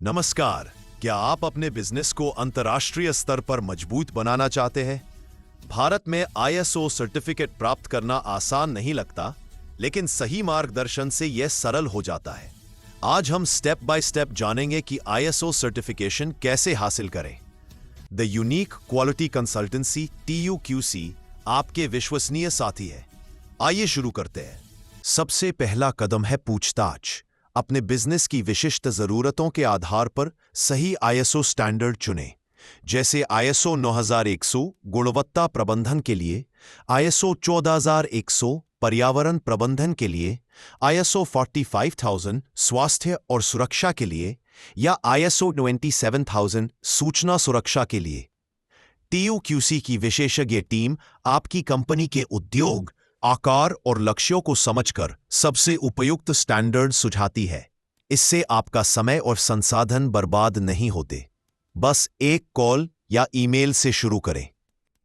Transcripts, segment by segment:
नमस्कार। क्या आप अपने बिजनेस को अंतर्राष्ट्रीय स्तर पर मजबूत बनाना चाहते हैं? भारत में ISO सर्टिफिकेट प्राप्त करना आसान नहीं लगता, लेकिन सही मार्गदर्शन से यह सरल हो जाता है। आज हम स्टेप बाय स्टेप जानेंगे कि ISO सर्टिफिकेशन कैसे हासिल करें। The unique quality consultancy TUQC आपके विश्वसनीय साथी है। आइए शुरू करते हैं। सबसे पहला कदम है पूछताछ। अपने बिजनेस की विशिष्ट जरूरतों के आधार पर सही ISO स्टैंडर्ड चुनें, जैसे ISO 9100 गुणवत्ता प्रबंधन के लिए, ISO 14100 पर्यावरण प्रबंधन के लिए, ISO 45000 स्वास्थ्य और सुरक्षा के लिए या ISO 27000 सूचना सुरक्षा के लिए। TUQC की विशेषज्ञ टीम आपकी कंपनी के उद्योग, आकार और लक्ष्यों को समझकर सबसे उपयुक्त स्टैंडर्ड सुझाती है। इससे आपका समय और संसाधन बर्बाद नहीं होते। बस एक कॉल या ईमेल से शुरू करें।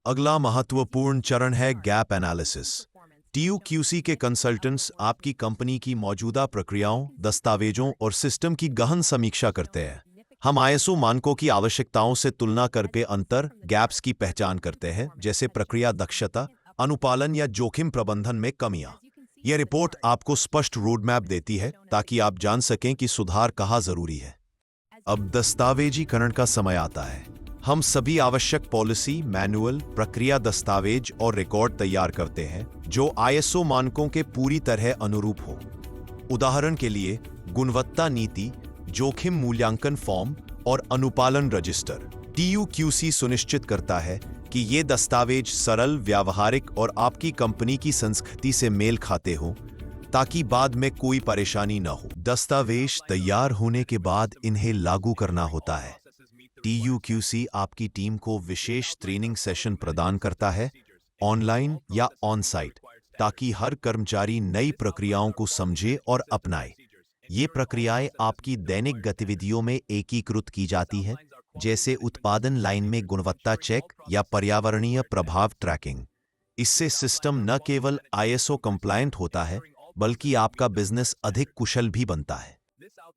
अगला महत्वपूर्ण चरण है गैप एनालिसिस। TUQC के कंसल्टेंट्स आपकी कंपनी की मौजूदा प्रक्रियाओं, दस्तावेजों और सिस्टम की गहन समीक्षा करते हैं। हम ISO मानकों की आवश्यकताओं से तुलना करके अंतर गैप्स की पहचान करते हैं, जैसे प्रक्रिया दक्षता, अनुपालन या जोखिम प्रबंधन में कमियां। यह रिपोर्ट आपको स्पष्ट रोडमैप देती है ताकि आप जान सकें कि सुधार कहाँ जरूरी है। अब दस्तावेजीकरण का समय आता है। हम सभी आवश्यक पॉलिसी, मैनुअल, प्रक्रिया दस्तावेज और रिकॉर्ड तैयार करते हैं जो ISO मानकों के पूरी तरह अनुरूप हो। उदाहरण के लिए गुणवत्ता नीति, जोखिम मूल्यांकन फॉर्म और अनुपालन रजिस्टर। TUQC सुनिश्चित करता है कि ये दस्तावेज सरल, व्यावहारिक और आपकी कंपनी की संस्कृति से मेल खाते हों, ताकि बाद में कोई परेशानी न हो। दस्तावेज तैयार होने के बाद इन्हें लागू करना होता है। TUQC आपकी टीम को विशेष ट्रेनिंग सेशन प्रदान करता है, ऑनलाइन या ऑन साइट, ताकि हर कर्मचारी नई प्रक्रियाओं को समझे और अपनाए। ये प्रक्रियाएं आपकी दैनिक गतिविधियों में एकीकृत की जाती है, जैसे उत्पादन लाइन में गुणवत्ता चेक या पर्यावरणीय प्रभाव ट्रैकिंग। इससे सिस्टम न केवल ISO कंप्लायंट होता है, बल्कि आपका बिजनेस अधिक कुशल भी बनता है।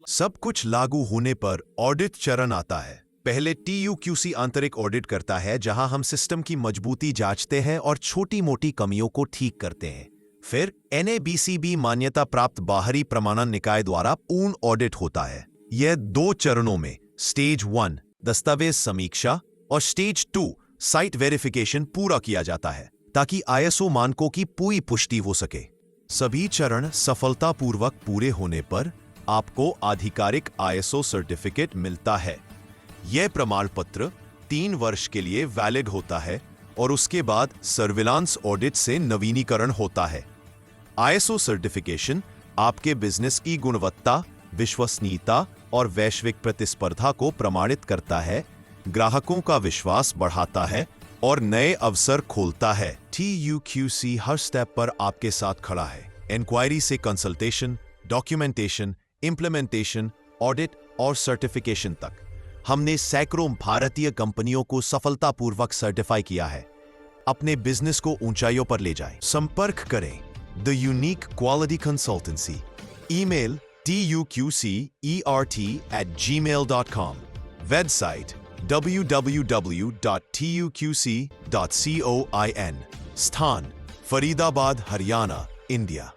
सब कुछ लागू होने पर ऑडिट चरण आता है। पहले TUQC आंतरिक ऑडिट करता है, जहां हम सिस्टम की मजबूती जांचते हैं और छोटी-मोटी कमियों को ठीक करते हैं। फिर NABCB मान्यता प्राप्त बाहरी प्रमाणन निकाय द्वारा पूर्ण ऑडिट होता है। यह 2 चरणों में, स्टेज 1 दस्तावेज समीक्षा और स्टेज 2 साइट वेरिफिकेशन पूरा किया जाता है, ताकि ISO मानकों की पूरी पुष्टि हो सके। सभी चरण सफलतापूर्वक पूरे होने पर आपको आधिकारिक ISO सर्टिफिकेट मिलता है। यह प्रमाण पत्र 3 वर्ष के लिए वैलिड होता है और उसके बाद सर्विलांस ऑडिट से नवीनीकरण होता है। ISO सर्टिफिकेशन आपके बिजनेस की गुणवत्ता, विश्वसनीयता और वैश्विक प्रतिस्पर्धा को प्रमाणित करता है, ग्राहकों का विश्वास बढ़ाता है और नए अवसर खोलता है। TUQC हर स्टेप पर आपके साथ खड़ा है। इंक्वायरी से कंसल्टेशन, डॉक्यूमेंटेशन, इंप्लीमेंटेशन, ऑडिट और सर्टिफिकेशन तक। हमने सैकड़ों भारतीय कंपनियों को सफलतापूर्वक सर्टिफाई किया है। अपने बिजनेस को ऊंचाइयों पर ले जाएं। संपर्क करें the unique quality consultancy. Email tuqcert@gmail.com. Website www.tuqc.coin. स्थान फरीदाबाद, हरियाणा, इंडिया।